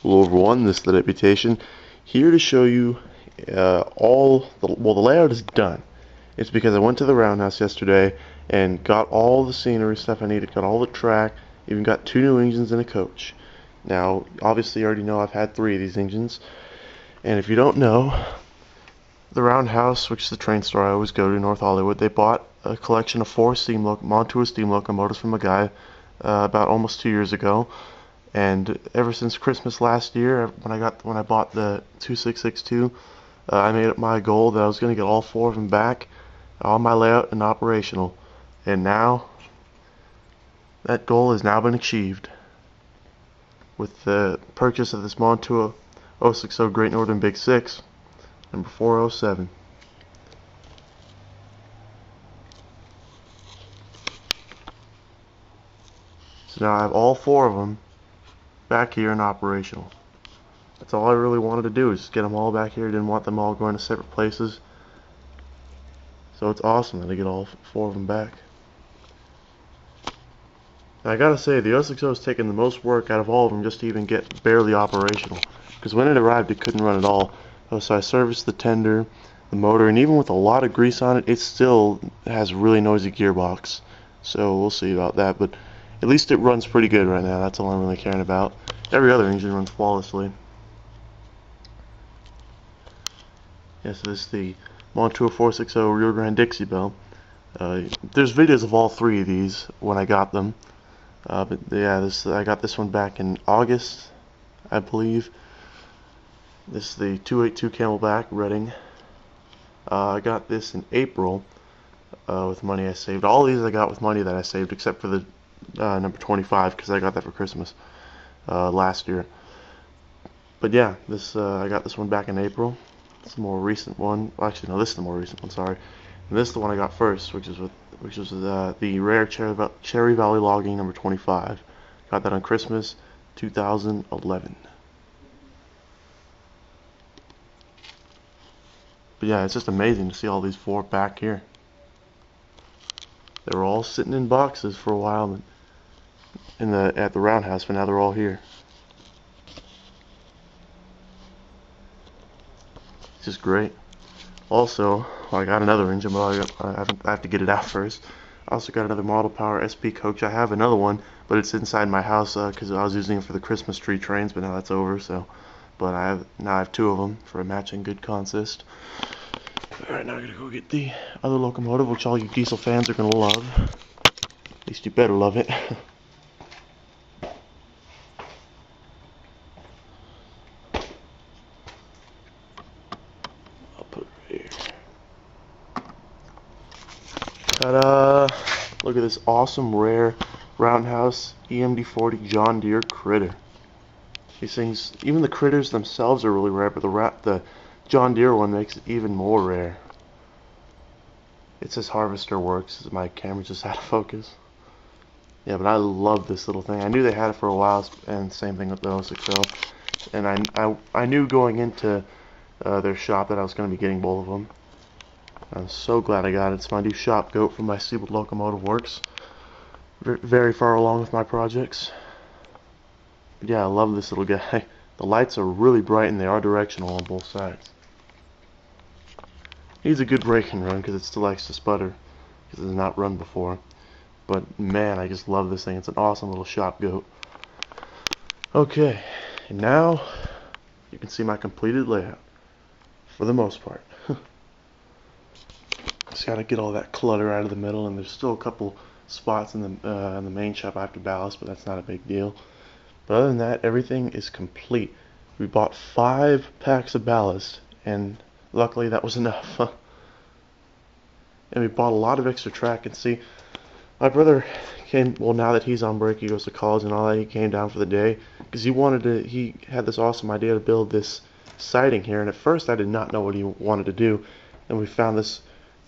Hello everyone, this is the Deputation, here to show you the layout is done. It's because I went to the roundhouse yesterday and got all the scenery stuff I needed, got all the track, even got 2 new engines and a coach. Now, obviously you already know I've had 3 of these engines, and if you don't know, the roundhouse, which is the train store I always go to, North Hollywood, they bought a collection of 4 mantua steam locomotives from a guy about almost 2 years ago. And ever since Christmas last year, when I bought the 2662, I made it my goal that I was going to get all 4 of them back on my layout and operational. And now that goal has now been achieved with the purchase of this Mantua 060 Great Northern Big 6, number 407. So now I have all 4 of them back here and operational. That's all I really wanted to do, is just get them all back here. Didn't want them all going to separate places. So it's awesome that I get all 4 of them back. Now I gotta say, the 060 has taken the most work out of all of them just to even get barely operational. Because when it arrived, it couldn't run at all. So I serviced the tender, the motor, and even with a lot of grease on it, it still has a really noisy gearbox. So we'll see about that, but at least it runs pretty good right now. That's all I'm really caring about. Every other engine runs flawlessly. Yes, this is the Mantua 460 Rio Grande Dixie Bell. There's videos of all 3 of these when I got them. But yeah, I got this one back in August, I believe. This is the 282 Camelback Reading. I got this in April with money I saved. All these I got with money that I saved, except for the number 25, because I got that for Christmas last year. But yeah, I got this one back in April. It's the more recent one. Well, actually, no, this is the more recent one. Sorry, and this is the one I got first, which was the rare Cherry Valley Logging number 25. Got that on Christmas 2011. But yeah, it's just amazing to see all these 4 back here. They were all sitting in boxes for a while at the roundhouse, but now they're all here. It's just great. Also, I got another engine, but I have to get it out first. I also got another Model Power SP coach. I have another one, but it's inside my house because I was using it for the Christmas tree trains, but now that's over. So, but now I have 2 of them for a matching good consist. Alright, now I gotta go get the other locomotive, which all you diesel fans are gonna love. At least you better love it. I'll put it right here. Ta-da! Look at this awesome, rare roundhouse EMD-40 John Deere critter. These things, even the critters themselves are really rare, but the John Deere one makes it even more rare. It says Harvester Works. My camera just out of focus. Yeah, but I love this little thing. I knew they had it for a while, and same thing with the 060. And I knew going into their shop that I was going to be getting both of them. I'm so glad I got it. It's my new shop goat for my Seabold Locomotive Works. Very far along with my projects. But yeah, I love this little guy. The lights are really bright and they are directional on both sides. Needs a good braking run because it still likes to sputter because it has not run before. But man, I just love this thing. It's an awesome little shop goat. Okay, and now you can see my completed layout for the most part. Just gotta get all that clutter out of the middle, and there's still a couple spots in the main shop I have to ballast, but that's not a big deal. But other than that, everything is complete. We bought 5 packs of ballast, and luckily that was enough. And we bought a lot of extra track. And see, my brother came, well, now that he's on break, he goes to college and all that, he came down for the day because he had this awesome idea to build this siding here. And at first I did not know what he wanted to do, and we found this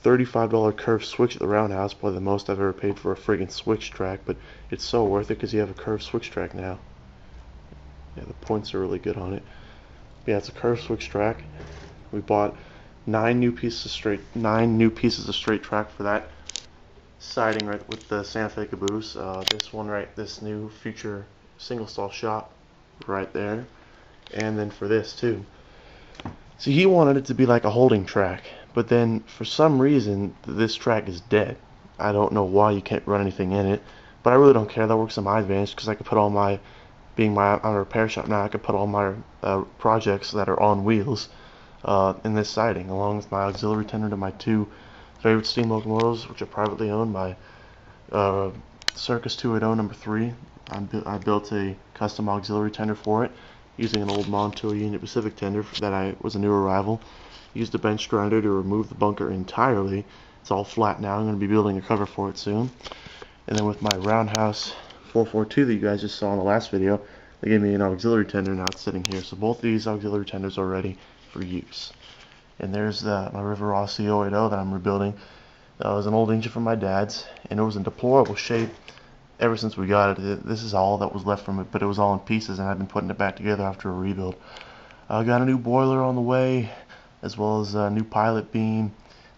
$35 curved switch at the roundhouse, probably the most I've ever paid for a friggin' switch track, but it's so worth it because you have a curved switch track now. Yeah, the points are really good on it. But yeah, it's a curved switch track. We bought 9 new pieces of straight track for that siding right with the Santa Fe caboose. This new future single stall shop right there. and then for this too. See, he wanted it to be like a holding track, but then for some reason this track is dead. I don't know why you can't run anything in it, but I really don't care. That works to my advantage because I could put all my, I'm a repair shop now, I could put all my projects that are on wheels in this siding, along with my auxiliary tender to my two favorite steam locomotives, which are privately owned by Circus 280 number 3. I built a custom auxiliary tender for it using an old Mantua Union Pacific tender that was a new arrival. Used a bench grinder to remove the bunker entirely. It's all flat now. I'm going to be building a cover for it soon. And then with my roundhouse 442 that you guys just saw in the last video, they gave me an auxiliary tender. Now it's sitting here. So both of these auxiliary tenders are ready for use. And there's my River Rossi 080 that I'm rebuilding. That was an old engine from my dad's, and it was in deplorable shape ever since we got it. This is all that was left from it, but it was all in pieces, and I've been putting it back together after a rebuild. I got a new boiler on the way, as well as a new pilot beam,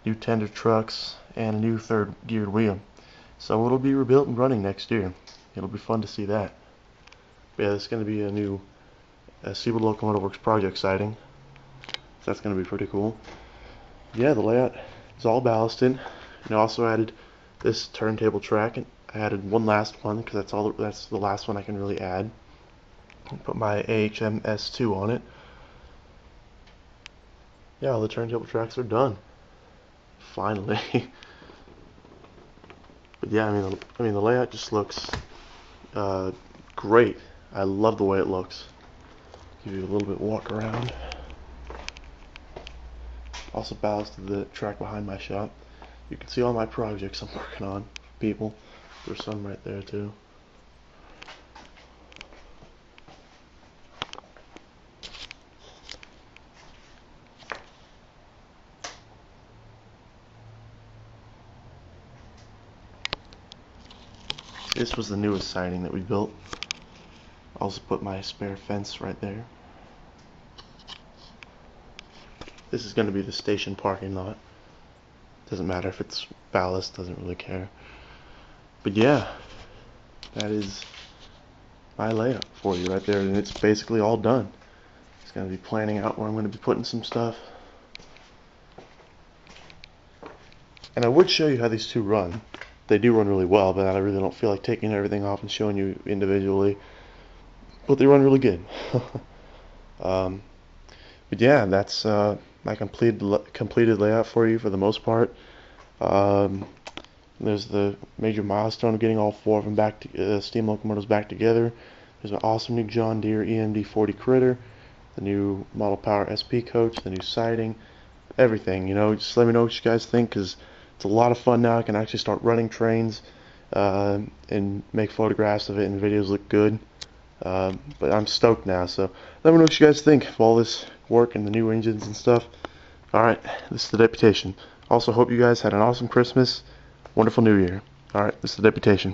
new tender trucks, and a new third geared wheel. So it'll be rebuilt and running next year. It'll be fun to see that. But yeah, this is going to be a new Seaboard Locomotive Works project siding. So that's going to be pretty cool. Yeah, the layout is all ballasted. And I also added this turntable track, and I added one last one because that's the last one I can really add. Put my AHM S2 on it. Yeah, all the turntable tracks are done. Finally. But yeah, I mean the layout just looks great. I love the way it looks. Give you a little bit walk around. Also ballasted the track behind my shop. You can see all my projects I'm working on, people. There's some right there too. This was the newest siding that we built. Also put my spare fence right there. This is going to be the station parking lot. Doesn't matter if it's ballast, doesn't really care. But yeah, that is my layout for you right there, and it's basically all done. It's going to be planning out where I'm going to be putting some stuff. And I would show you how these two run. They do run really well, but I really don't feel like taking everything off and showing you individually. But they run really good. But yeah, that's my completed layout for you for the most part. There's the major milestone of getting all four of them back to steam locomotives back together. There's an awesome new John Deere EMD-40 critter, the new Model Power SP coach, the new siding, everything. You know, just let me know what you guys think, because it's a lot of fun now. I can actually start running trains and make photographs of it, and videos look good. But I'm stoked now, so let me know what you guys think of all this work and the new engines and stuff. Alright, this is the Deputation. Also, hope you guys had an awesome Christmas, wonderful New Year. Alright, this is the Deputation.